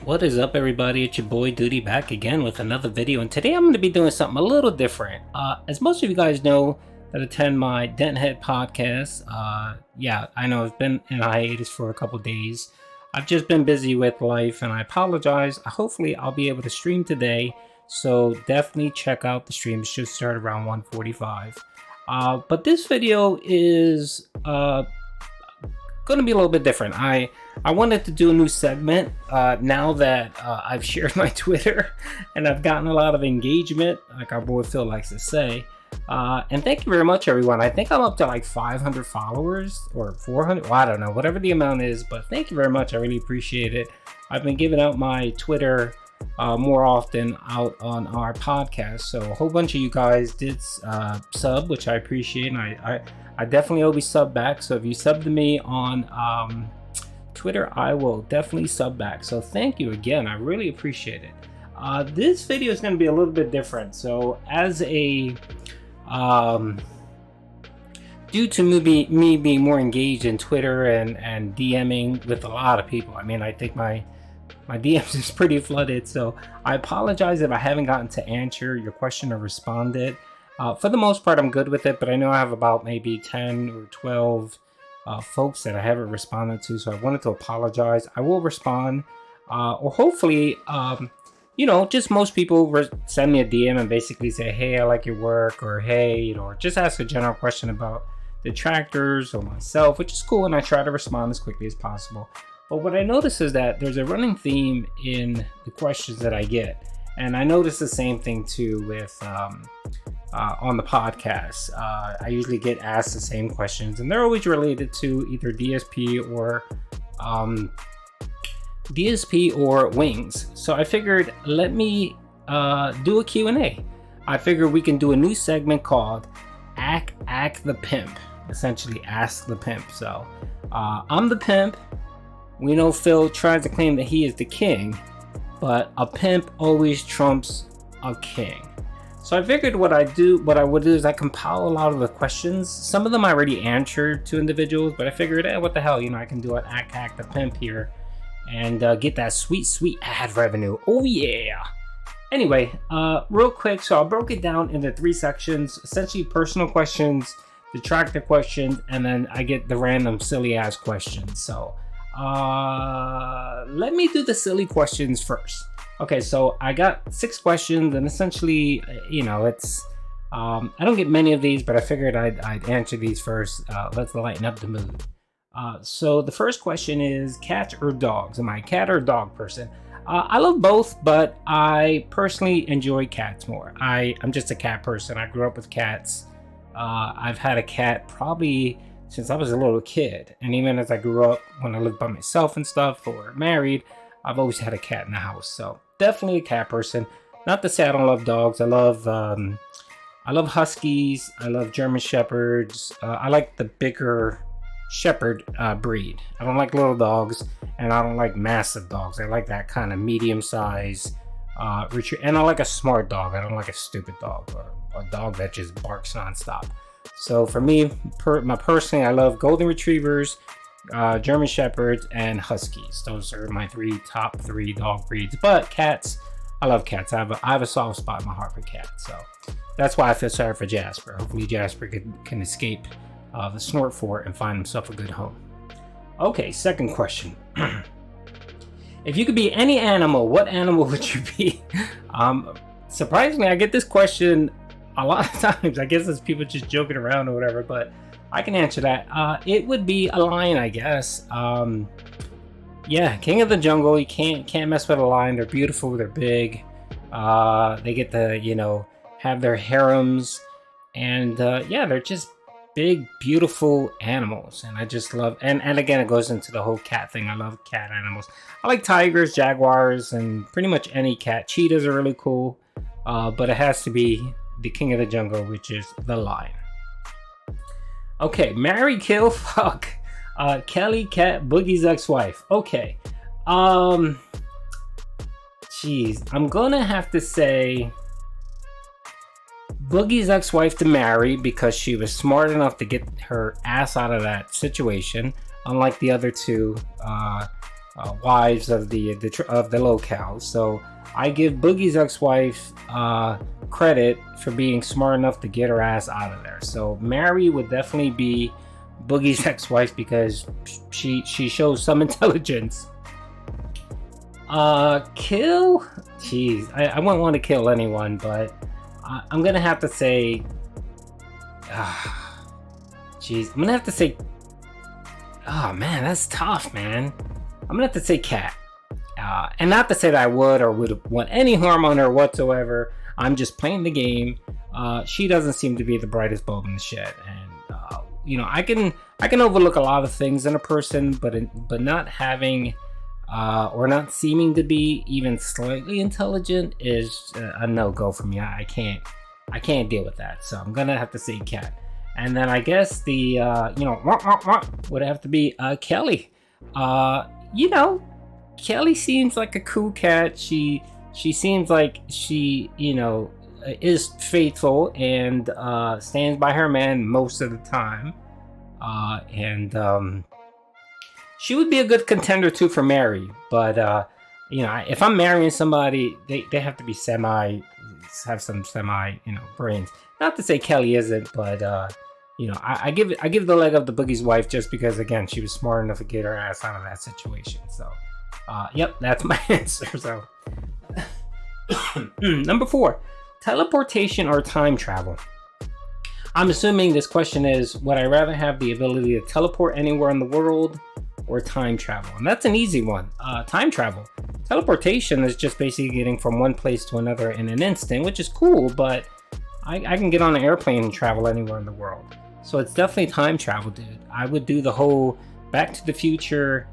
What is up, everybody? It's your boy Doody back again with another video, and today I'm going to be doing something a little different. As most of you guys know that attend my Denthead podcast, yeah, I know I've been in hiatus for a couple days. I've just been busy with life, and I apologize. Hopefully, I'll be able to stream today, so definitely check out the stream. It should start around 1:45. But this video is going to be a little bit different. I wanted to do a new segment now that I've shared my Twitter and I've gotten a lot of engagement, like our boy Phil likes to say. And thank you very much, everyone. I think I'm up to like 500 followers or 400. Well, I don't know, whatever the amount is, but thank you very much. I really appreciate it. I've been giving out my Twitter more often out on our podcast. So a whole bunch of you guys did sub, which I appreciate. And I definitely always sub back. So if you sub to me on Twitter, I will definitely sub back. So thank you again. I really appreciate it. This video is going to be a little bit different. So as a due to me being more engaged in Twitter and DMing with a lot of people, I mean, I think my DMs is pretty flooded, so I apologize if I haven't gotten to answer your question or responded. For the most part, I'm good with it, but I know I have about maybe 10 or 12 folks that I haven't responded to, so I wanted to apologize. I will respond, or hopefully, just most people send me a DM and basically say, hey, I like your work, or hey, or just ask a general question about the tractors or myself, which is cool, and I try to respond as quickly as possible. But what I notice is that there's a running theme in the questions that I get, and I notice the same thing too with on the podcast. I usually get asked the same questions, and they're always related to either DSP or wings. So I figured, let me do a Q&A. I figured we can do a new segment called Ask the Pimp. Essentially, Ask the Pimp. So I'm the pimp. We know Phil tries to claim that he is the king, but a pimp always trumps a king. So I figured what I would do is I compile a lot of the questions. Some of them I already answered to individuals, but I figured, what the hell, I can do an Ask the Pimp here and get that sweet ad revenue. Oh yeah. Anyway, real quick, so I broke it down into 3 sections, essentially personal questions, detractor questions, and then I get the random silly ass questions. So let me do the silly questions first. Okay, so I got 6 questions, and essentially, it's I don't get many of these, but I figured I'd answer these first. Let's lighten up the mood. So the first question is cats or dogs? Am I a cat or a dog person? I love both, but I personally enjoy cats more. I'm just a cat person. I grew up with cats. I've had a cat probably since I was a little kid, and even as I grew up, when I lived by myself and stuff or married, I've always had a cat in the house. So definitely a cat person. Not to say I don't love dogs. I love huskies. I love German shepherds. I like the bigger shepherd breed. I don't like little dogs, and I don't like massive dogs. I like that kind of medium size and I like a smart dog. I don't like a stupid dog or a dog that just barks nonstop. So for me, personally, I love golden retrievers, German shepherds, and huskies. Those are my top three dog breeds. But cats, I love cats. I have a soft spot in my heart for cats. So that's why I feel sorry for Jasper. Hopefully Jasper can escape the snort fort and find himself a good home. Okay, second question. If you could be any animal, what animal would you be? Surprisingly, I get this question a lot of times. I guess it's people just joking around or whatever, but I can answer that. It would be a lion, I guess. Yeah, king of the jungle. You can't mess with a lion. They're beautiful. They're big. They get to have their harems, and they're just big, beautiful animals. And I just love. And again, it goes into the whole cat thing. I love cat animals. I like tigers, jaguars, and pretty much any cat. Cheetahs are really cool, but it has to be the king of the jungle, which is the lion. Okay, marry, kill, fuck. Kelly Cat, Boogie's ex-wife. Okay. Jeez, I'm gonna have to say Boogie's ex-wife to marry because she was smart enough to get her ass out of that situation. Unlike the other two, wives of the locale. So I give Boogie's ex-wife credit for being smart enough to get her ass out of there. So Mary would definitely be Boogie's ex-wife because she shows some intelligence. Kill? Jeez, I wouldn't want to kill anyone, but I'm gonna have to say, jeez, I'm gonna have to say, oh man, that's tough, man. I'm gonna have to say Cat. And not to say that I would want any harm on her whatsoever. I'm just playing the game. She doesn't seem to be the brightest bulb in the shed, and I can overlook a lot of things in a person, but not having or not seeming to be even slightly intelligent is a no-go for me. I can't deal with that. So I'm gonna have to say Cat, and then I guess the would have to be Kelly. Kelly seems like a cool cat. She seems like she is faithful and stands by her man most of the time, and she would be a good contender too for Mary. But if I'm marrying somebody, they have to be have some semi brains. Not to say Kelly isn't, but I give the leg up to Boogie's wife just because, again, she was smart enough to get her ass out of that situation. So yep, that's my answer. So number 4, teleportation or time travel. I'm assuming this question is, would I rather have the ability to teleport anywhere in the world or time travel? And that's an easy one. Time travel. Teleportation is just basically getting from one place to another in an instant, which is cool, but I can get on an airplane and travel anywhere in the world. So it's definitely time travel, dude. I would do the whole Back to the Future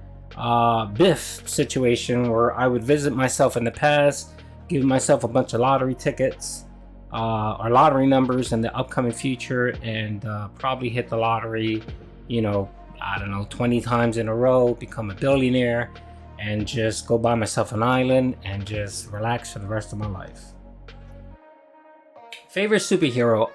Biff situation where I would visit myself in the past, give myself a bunch of lottery tickets or lottery numbers in the upcoming future, and probably hit the lottery, I don't know, 20 times in a row, become a billionaire, and just go buy myself an island and just relax for the rest of my life. Favorite superhero?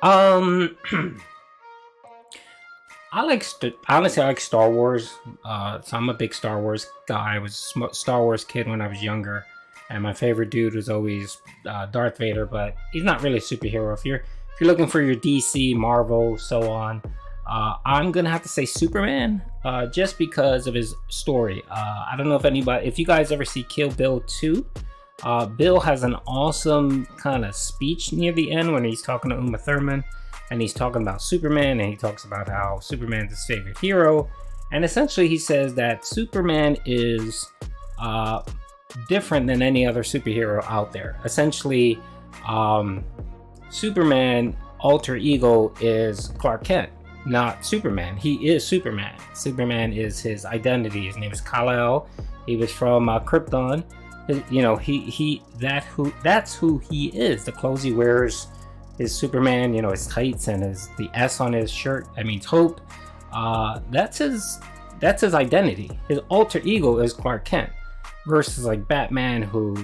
Honestly, I like Star Wars. So I'm a big Star Wars guy. I was a Star Wars kid when I was younger, and my favorite dude was always Darth Vader. But he's not really a superhero. If you're looking for your DC, Marvel, so on, I'm gonna have to say Superman, just because of his story. I don't know if you guys ever see Kill Bill 2. Bill has an awesome kind of speech near the end when he's talking to Uma Thurman, and he's talking about Superman, and he talks about how Superman's his favorite hero, and essentially he says that Superman is different than any other superhero out there. Essentially, Superman alter ego is Clark Kent, not Superman. He is Superman. Superman is his identity. His name is Kal-El. He was from Krypton. That's who he is. The clothes he wears, his Superman, his tights and the S on his shirt, hope. That's his identity. His alter ego is Clark Kent, versus like Batman, who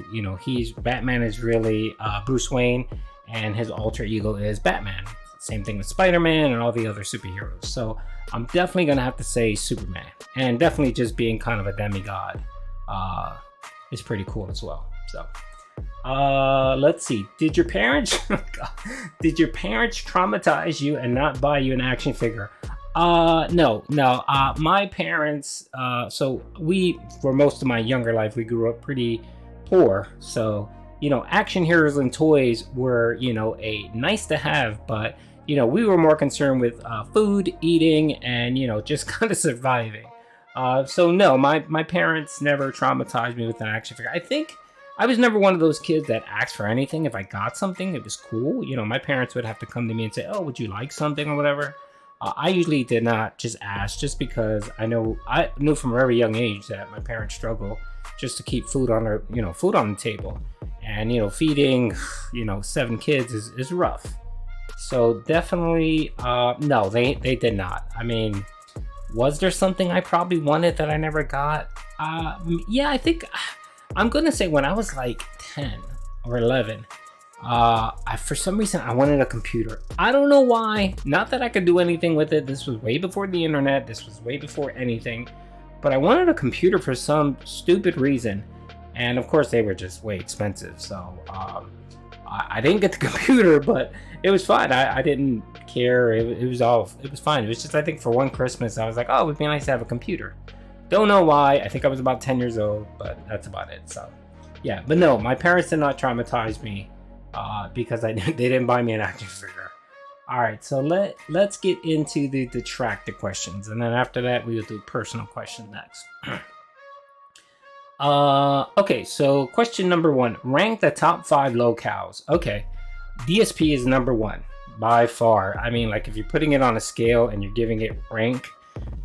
Batman is really Bruce Wayne, and his alter ego is Batman. Same thing with Spider-Man and all the other superheroes. So I'm definitely gonna have to say Superman, and definitely just being kind of a demigod is pretty cool as well. So let's see. Did your parents traumatize you and not buy you an action figure? No. My parents, so for most of my younger life, we grew up pretty poor. So, action heroes and toys were, a nice to have, but, we were more concerned with food, eating, and, just kind of surviving. So no, my parents never traumatized me with an action figure. I think I was never one of those kids that asked for anything. If I got something, it was cool. My parents would have to come to me and say, "Oh, would you like something?" or whatever. I usually did not just ask, just because I knew from a very young age that my parents struggle just to keep food on the table, and feeding 7 kids is rough. So definitely no, they did not. Was there something I probably wanted that I never got? Yeah, I think I'm gonna say when I was like 10 or 11, for some reason I wanted a computer. I don't know why. Not that I could do anything with it. This was way before the internet. This was way before anything. but I wanted a computer for some stupid reason. And of course, they were just way expensive. So I didn't get the computer, but it was fine. I didn't care. It was fine. It was just, I think for one Christmas, I was like, oh, it would be nice to have a computer. Don't know why. I think I was about 10 years old, but that's about it. So yeah, but no, my parents did not traumatize me because they didn't buy me an action figure. All right, so let's get into the detractor questions, and then after that, we will do personal question next. Okay, so question number 1: rank the top 5 locales. Okay, DSP is number 1 by far. I mean, like if you're putting it on a scale and you're giving it rank,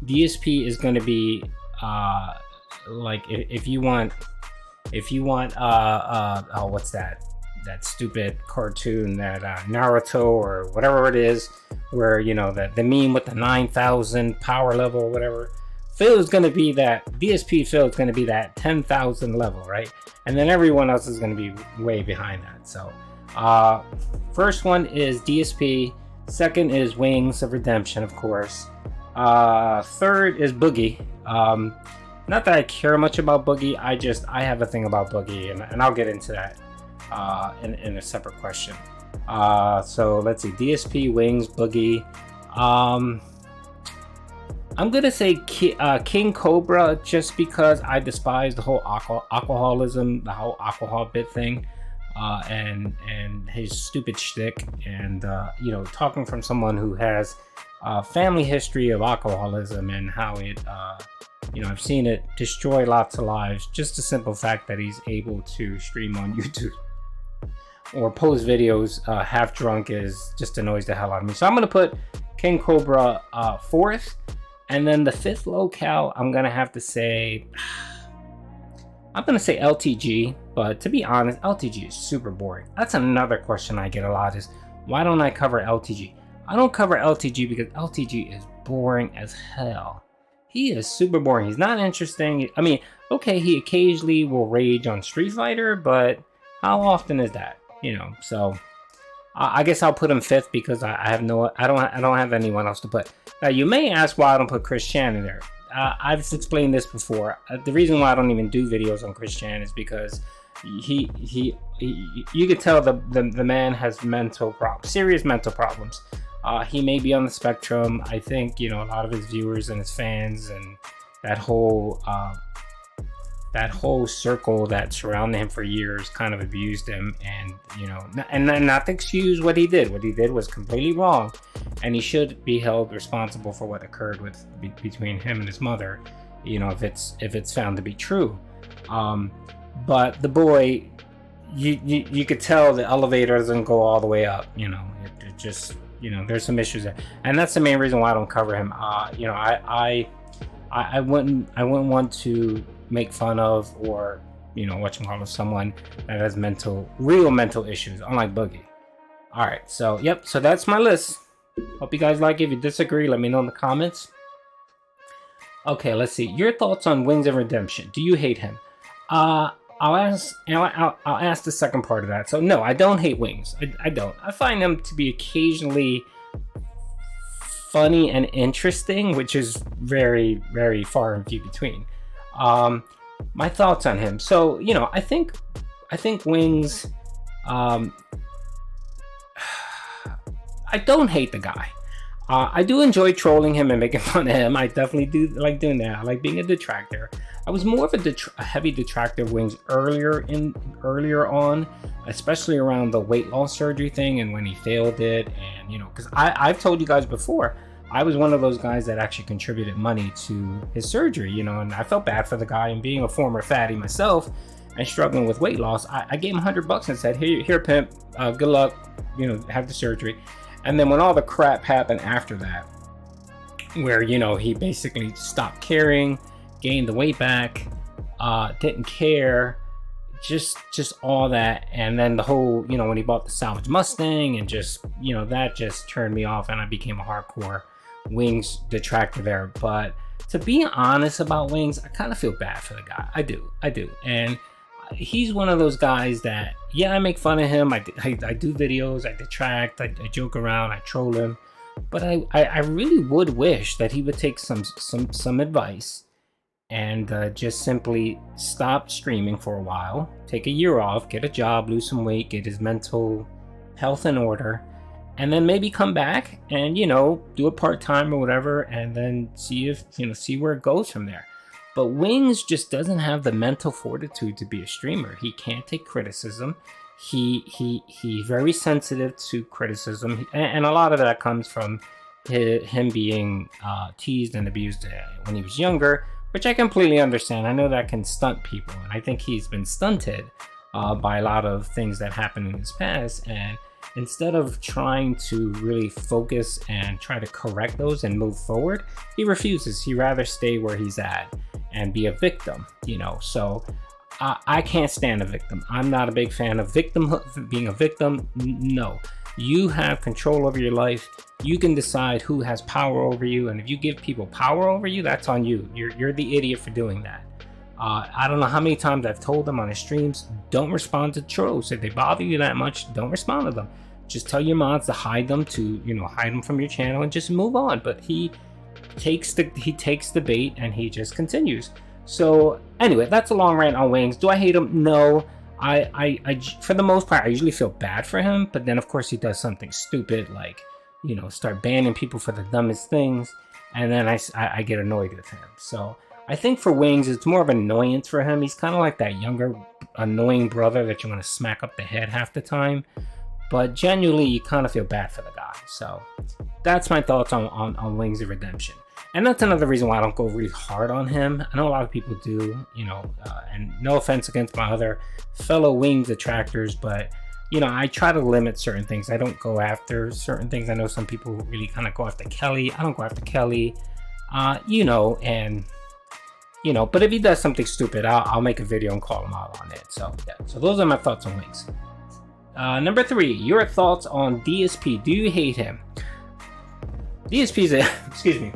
DSP is going to be like if you want what's that stupid cartoon, that Naruto or whatever it is, where the meme with the 9,000 power level or whatever. Phil is going to be that DSP. Phil is going to be that 10,000 level, right? And then everyone else is going to be way behind that. So first one is DSP. Second is Wings of Redemption, of course. Third is Boogie. Not that I care much about Boogie. I have a thing about Boogie, and I'll get into that in a separate question. So let's see, DSP, Wings, Boogie. I'm gonna say King Cobra, just because I despise the whole alcoholism, the whole alcohol bit thing, and his stupid shtick. And talking from someone who has a family history of alcoholism and how it, I've seen it destroy lots of lives. Just the simple fact that he's able to stream on YouTube or post videos half drunk is just annoys the hell out of me. So I'm gonna put King Cobra 4th. And then the 5th locale, I'm gonna have to say, LTG. But to be honest, LTG is super boring. That's another question I get a lot, is why don't I cover LTG? I don't cover LTG because LTG is boring as hell. He is super boring. He's not interesting. I mean, okay, he occasionally will rage on Street Fighter, but how often is that? So I guess I'll put him 5th because I don't have anyone else to put. Now you may ask why I don't put Chris Chan in there. I've explained this before. The reason why I don't even do videos on Chris Chan is because he you could tell the man has serious mental problems. He may be on the spectrum. I think a lot of his viewers and his fans and that whole circle that surrounded him for years kind of abused him, and and not to excuse what he did. What he did was completely wrong, and he should be held responsible for what occurred between him and his mother, if it's found to be true. But the boy, you could tell the elevator doesn't go all the way up. It just there's some issues there, and that's the main reason why I don't cover him. I wouldn't want to make fun of or someone that has real mental issues, unlike Boogie. All right, so that's my list. Hope you guys like it. If you disagree, let me know in the comments. Okay, let's see your thoughts on Wings of Redemption. Do you hate him? I'll ask the second part of that. So no, I don't hate Wings. I don't. I find him to be occasionally funny and interesting, which is very, very far and few between. My thoughts on him. So I think Wings. I don't hate the guy. I do enjoy trolling him and making fun of him. I definitely do like doing that. I like being a detractor. I was more of a heavy detractor of Wings earlier on, especially around the weight loss surgery thing and when he failed it, and because I've told you guys before, I was one of those guys that actually contributed money to his surgery, and I felt bad for the guy, and being a former fatty myself and struggling with weight loss, I gave him $100 and said, here Pimp, good luck, have the surgery. And then when all the crap happened after that, where he basically stopped caring, gained the weight back, didn't care, just all that, and then the whole when he bought the salvage Mustang, and just that just turned me off, and I became a hardcore Wings detractor there. But to be honest about Wings, I kind of feel bad for the guy. I do, and he's one of those guys that, I make fun of him, I do videos, I detract, I joke around, I troll him, but I really would wish that he would take some advice and just simply stop streaming for a while, take a year off, get a job, lose some weight, get his mental health in order, and then maybe come back and, you know, do it part-time or whatever, and then see if, you know, see where it goes from there. But Wings just doesn't have the mental fortitude to be a streamer. He can't take criticism. He's very sensitive to criticism, and a lot of that comes from him being teased and abused when he was younger, which I completely understand. I know that can stunt people, and I think he's been stunted by a lot of things that happened in his past. And instead of trying to really focus and try to correct those and move forward, he refuses. He'd rather stay where he's at and be a victim, you know. So I can't stand a victim. I'm not a big fan of being a victim. No, you have control over your life. You can decide who has power over you, and if you give people power over you, that's on you. You're the idiot for doing that. I don't know how many times I've told them on his streams, don't respond to trolls. If they bother you that much, don't respond to them. Just tell your mods to hide them, hide them from your channel and just move on. But he takes the bait and he just continues. So anyway, that's a long rant on Wings. Do I hate him? No. I for the most part, I usually feel bad for him, but then of course he does something stupid, like, you know, start banning people for the dumbest things, and then I get annoyed with him. So I think for Wings, it's more of an annoyance for him. He's kind of like that younger, annoying brother that you want to smack up the head half the time. But genuinely, you kind of feel bad for the guy. So that's my thoughts on Wings of Redemption. And that's another reason why I don't go really hard on him. I know a lot of people do, you know, and no offense against my other fellow Wings detractors, but, you know, I try to limit certain things. I don't go after certain things. I know some people really kind of go after Kelly. I don't go after Kelly, you know, and... you know, but if he does something stupid, I'll make a video and call him out on it. So yeah, so those are my thoughts on Wings. Number 3, your thoughts on DSP. Do you hate him? DSP's excuse me,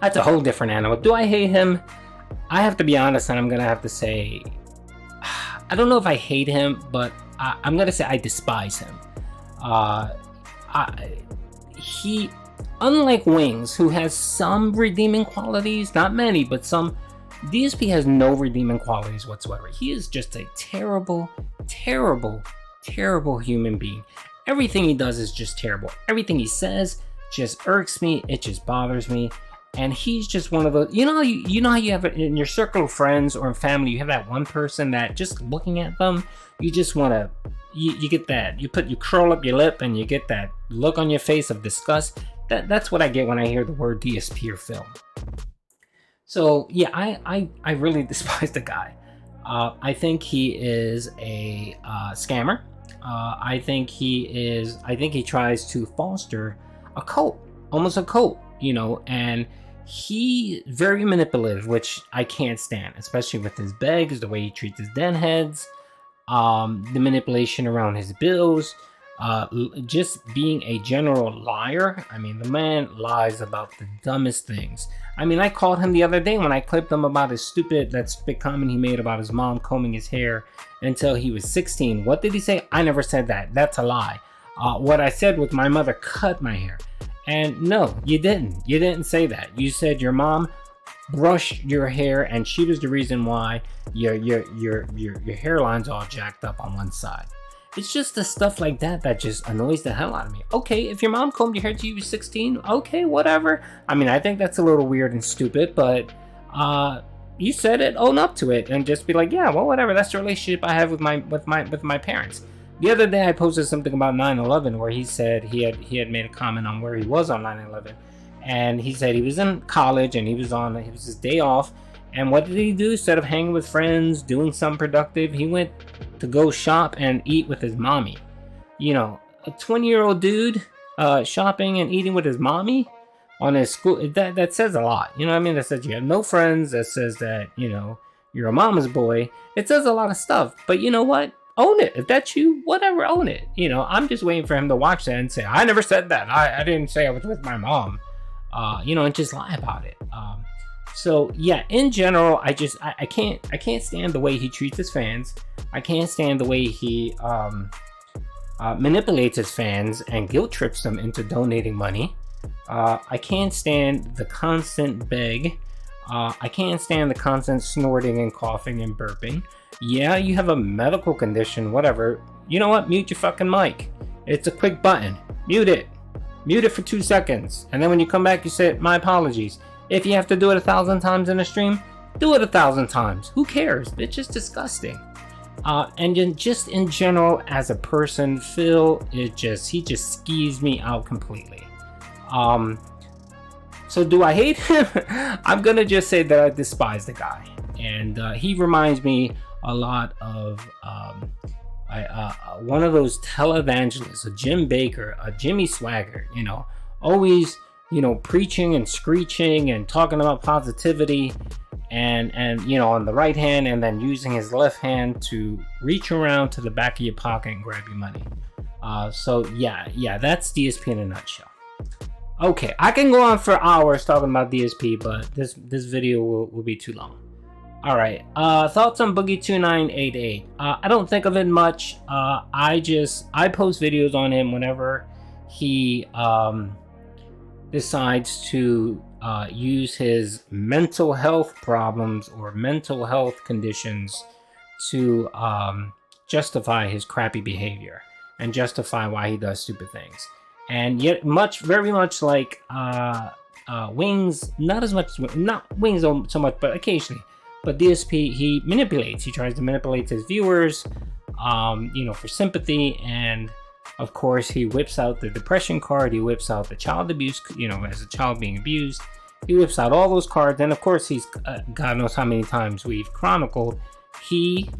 that's a whole different animal. Do I hate him? I have to be honest, and I'm gonna have to say, I don't know if I hate him, but I'm gonna say I despise him. He, unlike Wings, who has some redeeming qualities, not many, but some, DSP has no redeeming qualities whatsoever. He is just a terrible, terrible, terrible human being. Everything he does is just terrible. Everything he says just irks me. It just bothers me. And he's just one of those, you know how you have it in your circle of friends or in family, you have that one person that just looking at them, you just want to, you get that, you curl up your lip and you get that look on your face of disgust. That's what I get when I hear the word DSP or film. So yeah, I really despise the guy. I think he is a scammer. I think he tries to foster a cult, almost a cult, you know, and he very manipulative, which I can't stand, especially with his begs, the way he treats his den heads, the manipulation around his bills, just being a general liar. I mean, the man lies about the dumbest things. I mean, I called him the other day when I clipped him about that stupid comment he made about his mom combing his hair until he was 16. What did he say? I never said that. That's a lie. What I said was my mother cut my hair. And no, you didn't. You didn't say that. You said your mom brushed your hair and she was the reason why your hairline's all jacked up on one side. It's just the stuff like that that just annoys the hell out of me. Okay, if your mom combed your hair till you were 16, okay, whatever. I mean, I think that's a little weird and stupid, but you said it, own up to it, and just be like, yeah, well, whatever. That's the relationship I have with my parents. The other day, I posted something about 9/11 where he said he had made a comment on where he was on 9/11, and he said he was in college and he was his day off. And what did he do? Instead of hanging with friends, doing something productive, he went to go shop and eat with his mommy. You know, a 20-year-old dude shopping and eating with his mommy on his school, that says a lot. You know what I mean? That says you have no friends. That says that, you know, you're a mama's boy. It says a lot of stuff. But you know what? Own it. If that's you, whatever, own it. You know, I'm just waiting for him to watch that and say, I never said that. I didn't say I was with my mom. You know, and just lie about it. So yeah, in general, I can't stand the way he treats his fans. I can't stand the way he manipulates his fans and guilt trips them into donating money. I can't stand the constant beg. I can't stand the constant snorting and coughing and burping. Yeah, you have a medical condition, whatever. You know what? Mute your fucking mic. It's a quick button. Mute it. Mute it for 2 seconds. And then when you come back, you say, my apologies. If you have to do it 1,000 times in a stream, do it 1,000 times. Who cares? It's just disgusting. And then just in general, as a person, Phil, he just skeeves me out completely. So do I hate him? I'm gonna just say that I despise the guy. And he reminds me a lot of one of those televangelists, a Jim Baker, a Jimmy Swaggart, you know, always, you know, preaching and screeching and talking about positivity and you know, on the right hand, and then using his left hand to reach around to the back of your pocket and grab your money. So yeah, that's DSP in a nutshell. Okay, I can go on for hours talking about DSP, but this video will be too long. All right, thoughts on Boogie 2988. I don't think of it much. I post videos on him whenever he decides to use his mental health problems or mental health conditions to justify his crappy behavior and justify why he does stupid things. And yet, very much like Wings, not Wings so much, but occasionally. But DSP, he manipulates. He tries to manipulate his viewers, you know, for sympathy. And of course, he whips out the depression card. He whips out the child abuse, you know, as a child being abused. He whips out all those cards. And of course, he's God knows how many times we've chronicled. He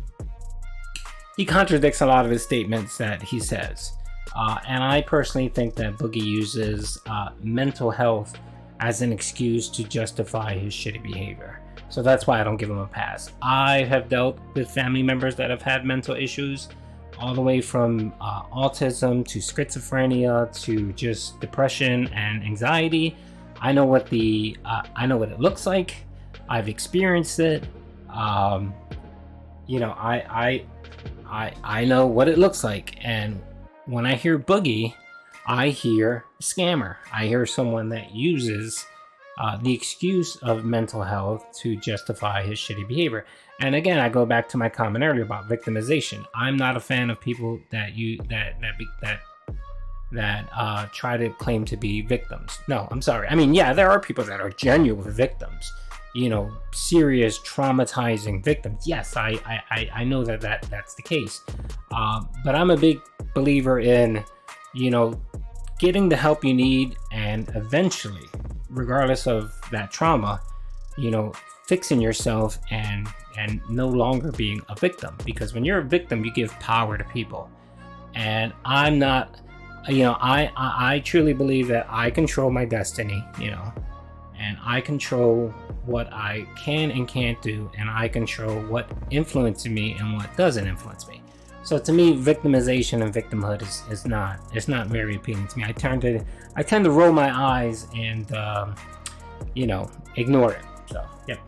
contradicts a lot of his statements that he says. And I personally think that Boogie uses mental health as an excuse to justify his shitty behavior. So that's why I don't give him a pass. I have dealt with family members that have had mental issues, all the way from autism to schizophrenia to just depression and anxiety. I know what it looks like. I've experienced it. You know, I know what it looks like. And when I hear Boogie, I hear scammer. I hear someone that uses the excuse of mental health to justify his shitty behavior. And again, I go back to my comment earlier about victimization. I'm not a fan of people that try to claim to be victims. No, I'm sorry. I mean, yeah, there are people that are genuine victims. You know, serious traumatizing victims. Yes, I know that's the case. But I'm a big believer in, you know, getting the help you need, and eventually, regardless of that trauma, you know, fixing yourself and no longer being a victim. Because when you're a victim, you give power to people. And I'm not, you know, I truly believe that I control my destiny, you know, and I control what I can and can't do, and I control what influences me and what doesn't influence me. So to me, victimization and victimhood is not very appealing to me. I tend to roll my eyes and you know, ignore it. So yep.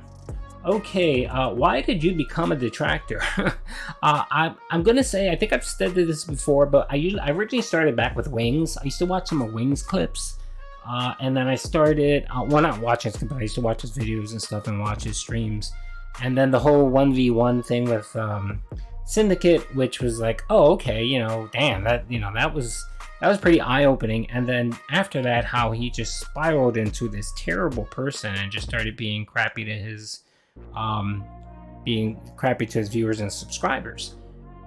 Okay, why did you become a detractor? I'm gonna say, I think I've said this before, but I originally started back with Wings. I used to watch some of Wings clips, and then I started, well, not watching his, but I used to watch his videos and stuff and watch his streams. And then the whole 1v1 thing with Syndicate, which was like, oh, okay, you know, damn, that was pretty eye-opening. And then after that, how he just spiraled into this terrible person and just started being crappy to his viewers and subscribers.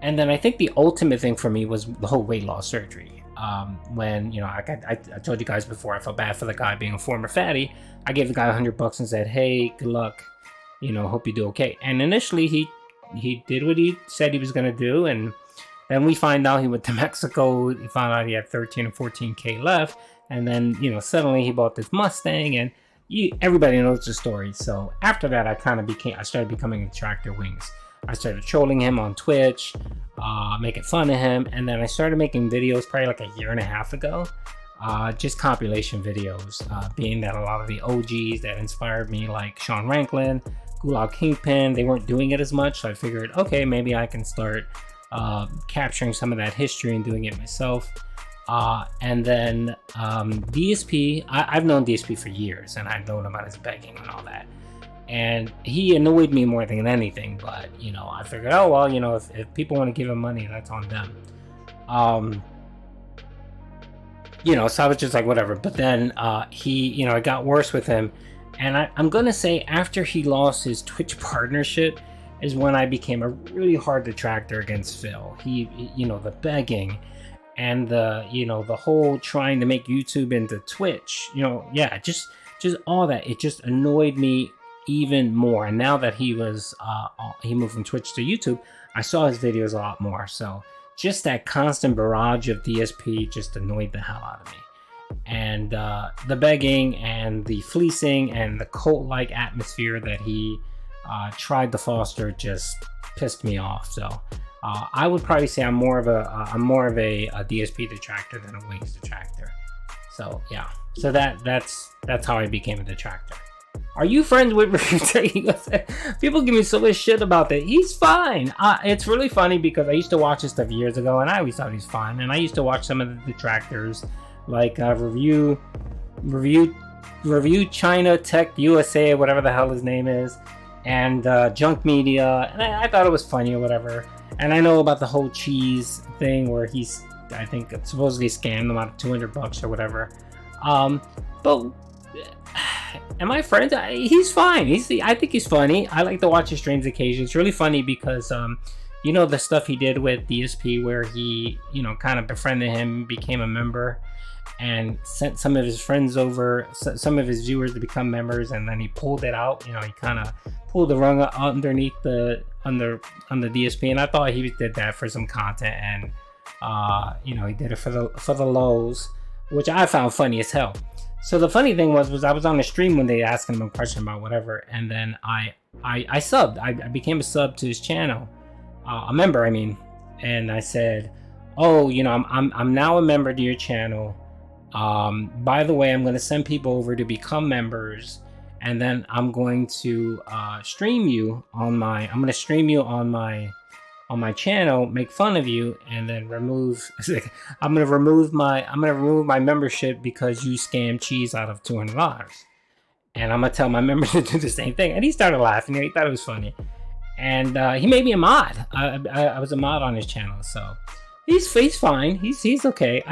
And then I think the ultimate thing for me was the whole weight loss surgery. When, you know, I told you guys before, I felt bad for the guy being a former fatty. I gave the guy $100 and said, hey, good luck, you know, hope you do okay. And initially he did what he said he was going to do, and then we find out he went to Mexico. He found out he had 13 or 14K left, and then, you know, suddenly he bought this Mustang, and everybody knows the story. So after that, I started becoming a detractor Wings. I started trolling him on Twitch, making fun of him, and then I started making videos probably like a year and a half ago, just compilation videos, being that a lot of the OGs that inspired me, like Sean Ranklin, Gulag Kingpin, they weren't doing it as much, so I figured, okay, maybe I can start capturing some of that history and doing it myself. And then DSP, I've known DSP for years, and I've known about his begging and all that. and he annoyed me more than anything. But I figured, oh well, if people want to give him money, that's on them. So I was just like, whatever. But then he, it got worse with him, and I'm gonna say after he lost his Twitch partnership is when I became a really hard detractor against Phil. He the begging and the whole trying to make YouTube into Twitch, just all that. It just annoyed me even more. And now that he moved from Twitch to YouTube, I saw his videos a lot more. So just that constant barrage of DSP just annoyed the hell out of me. And the begging and the fleecing and the cult-like atmosphere that he tried to foster just pissed me off. So I would probably say I'm more of a DSP detractor than a Wings detractor. So yeah, so that's how I became a detractor. Are you friends with People give me so much shit about that. He's fine. It's really funny because I used to watch his stuff years ago, and I always thought he's fine. And I used to watch some of the detractors, like review China Tech USA, whatever the hell his name is, and Junk Media, and I thought it was funny or whatever. And I know about the whole cheese thing where he's, I think, supposedly scammed them out of $200 or whatever. But am I friends? He's fine. I think he's funny. I like to watch his streams occasionally. It's really funny because the stuff he did with DSP where he kind of befriended him, became a member, and sent some of his friends over, some of his viewers to become members, and then he pulled it out. He kind of pulled the rug underneath on the DSP, and I thought he did that for some content, and he did it for the lows, which I found funny as hell. So the funny thing was I was on a stream one day asking him a question about whatever, and then I subbed. I became a sub to his channel, a member, I mean, and I said, "Oh, I'm now a member to your channel. By the way, I'm going to send people over to become members, and then I'm going to stream you on my channel, make fun of you, and then I'm gonna remove my membership because you scammed cheese out of $200, and I'm gonna tell my members to do the same thing." And he started laughing. He thought it was funny, and he made me a mod. I was a mod on his channel, so he's fine. He's okay.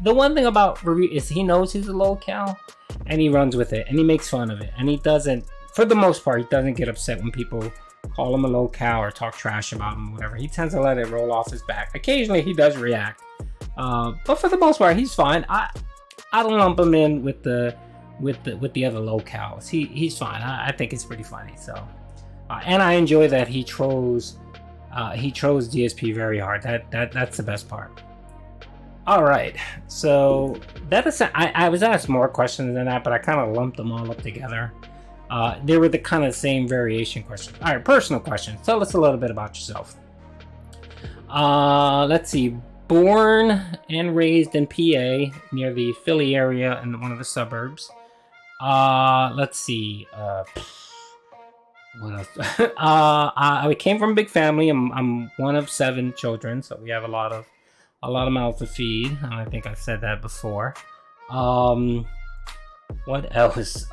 The one thing about review is he knows he's a locale, and he runs with it, and he makes fun of it, and he doesn't, for the most part, he doesn't get upset when people call him a locale or talk trash about him or whatever. He tends to let it roll off his back. Occasionally he does react, but for the most part he's fine. I don't lump him in with the other locales. He's fine. I think it's pretty funny. So and I enjoy that he trolls DSP very hard. That's the best part. All right, so that is, I was asked more questions than that, but I kind of lumped them all up together. They were the kind of same variation questions. All right, personal questions. Tell us a little bit about yourself. Let's see. Born and raised in PA, near the Philly area in one of the suburbs. Let's see. What else? I came from a big family. I'm one of 7 children, so we have a lot of mouths to feed. I think I've said that before. What else?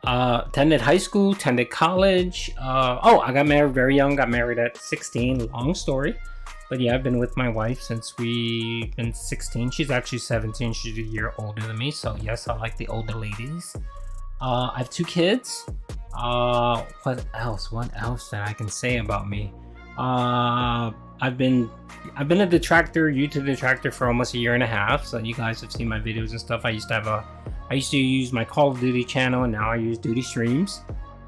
Attended high school, attended college. I got married very young. Got married at 16. Long story, but yeah, I've been with my wife since we've been 16. She's actually 17. She's a year older than me, so yes, I like the older ladies. I have 2 kids. What else that I can say about me? I've been a YouTube detractor for almost a year and a half. So you guys have seen my videos and stuff. I used to use my Call of Duty channel, and now I use Doody Streams.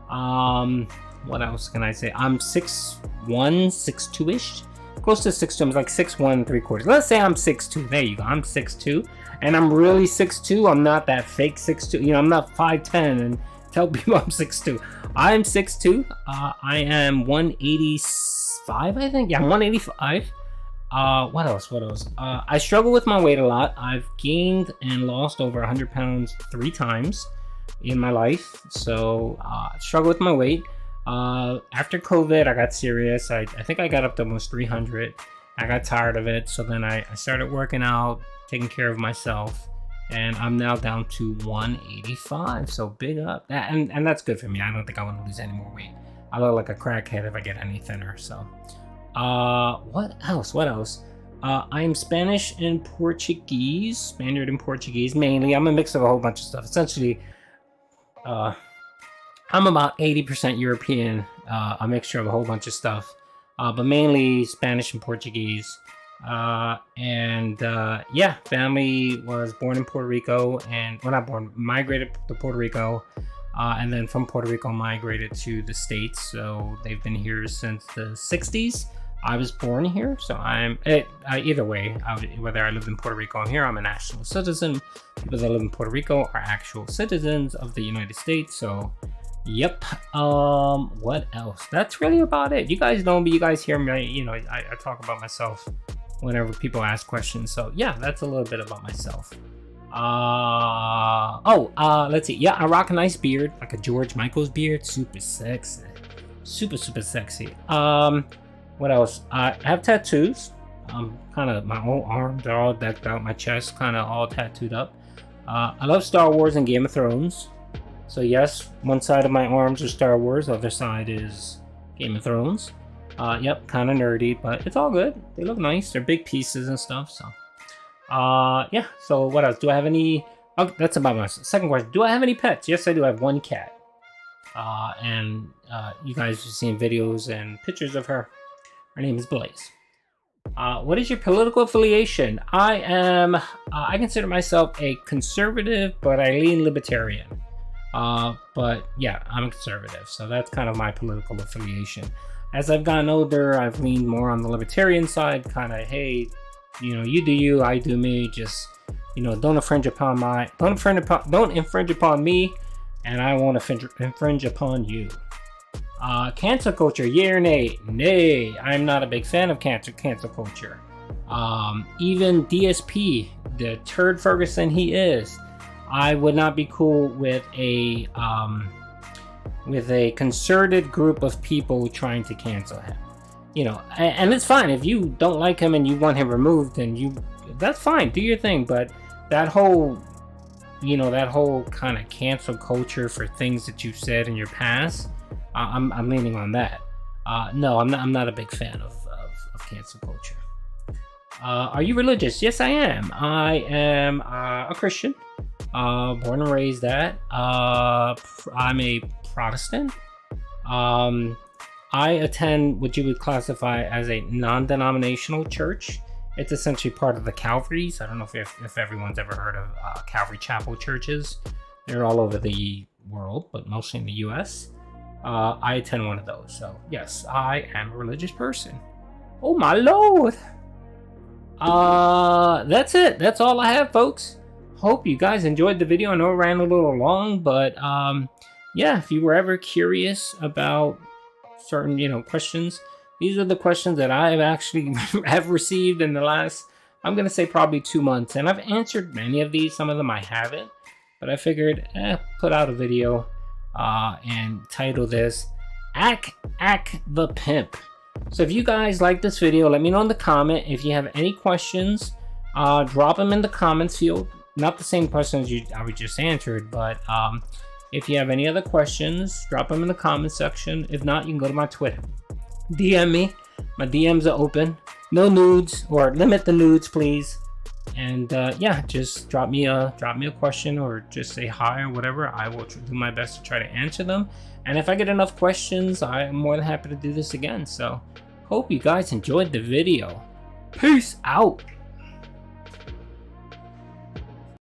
What else can I say? I'm 6'1", 6'2"-ish. Close to 6'2". I'm like 6'1", 3/4. Let's say I'm 6'2". There you go. I'm 6'2", and I'm really 6'2". I'm not that fake 6'2". I'm not 5'10" and tell people I'm 6'2". I'm 6'2". I am 185, I think. Yeah, I'm 185. What else? I struggle with my weight a lot. I've gained and lost over 100 pounds 3 times in my life. So, struggle with my weight. After COVID, I got serious. I think I got up to almost 300. I got tired of it. So then I started working out, taking care of myself, and I'm now down to 185. So big up. And that's good for me. I don't think I want to lose any more weight. I look like a crackhead if I get any thinner. So what else? I'm Spanish and Portuguese, Spaniard and Portuguese mainly. I'm a mix of a whole bunch of stuff. Essentially, I'm about 80% European, a mixture of a whole bunch of stuff, but mainly Spanish and Portuguese. Yeah, family was born in Puerto Rico, and well, not born, migrated to Puerto Rico, and then from Puerto Rico migrated to the States. So they've been here since the 60s. I was born here, so I'm either way, whether I lived in Puerto Rico or here, I'm a national citizen. People that live in Puerto Rico are actual citizens of the United States. So yep. What else? That's really about it. You guys know me, you guys hear me, you know, I talk about myself whenever people ask questions. So yeah, that's a little bit about myself. Let's see. Yeah, I rock a nice beard, like a George Michael's beard. Super sexy. Super sexy. What else? I have tattoos. Kind of my whole arms are all decked out. My chest kind of all tattooed up. I love Star Wars and Game of Thrones. So yes, one side of my arms are Star Wars, the other side is Game of Thrones. Yep, kind of nerdy, but it's all good. They look nice. They're big pieces and stuff. So, yeah. So what else? Do I have any? Oh, that's about my second question. Do I have any pets? Yes, I do. I have one cat. You guys have seen videos and pictures of her. Her name is Blaze. What is your political affiliation? I consider myself a conservative, but I lean libertarian. But yeah, I'm a conservative, so that's kind of my political affiliation. As I've gotten older, I've leaned more on the libertarian side, kind of, hey, you know, you do you, I do me, just, you know, don't infringe upon me, and I won't infringe upon you. Cancel culture, yay or nay? Nay, I'm not a big fan of cancel culture. Even DSP, the turd Ferguson he is, I would not be cool with a concerted group of people trying to cancel him. You know, and it's fine if you don't like him and you want him removed, then that's fine, do your thing. But that whole kind of cancel culture for things that you've said in your past, I'm leaning on that. No, I'm not a big fan of cancel culture. Are you religious? Yes, I am. I am a Christian. Born and raised that. I'm a Protestant. I attend what you would classify as a non-denominational church. It's essentially part of the Calvaries. I don't know if everyone's ever heard of Calvary Chapel churches. They're all over the world, but mostly in the US. I attend one of those. So yes, I am a religious person. Oh my Lord. That's it. That's all I have, folks. Hope you guys enjoyed the video. I know it ran a little long, but yeah, if you were ever curious about certain, questions, these are the questions that I have actually have received in the last, I'm going to say probably 2 months. And I've answered many of these. Some of them I haven't, but I figured, put out a video and title this Ack the Pimp. So if you guys like this video, let me know in the comment. If you have any questions, drop them in the comments field. Not the same questions I just answered, but if you have any other questions, drop them in the comment section. If not, you can go to my Twitter. DM me. My DMs are open. No nudes, or limit the nudes, please. And yeah, just drop me a question or just say hi or whatever. I will do my best to try to answer them. And if I get enough questions, I'm more than happy to do this again. So hope you guys enjoyed the video. Peace out.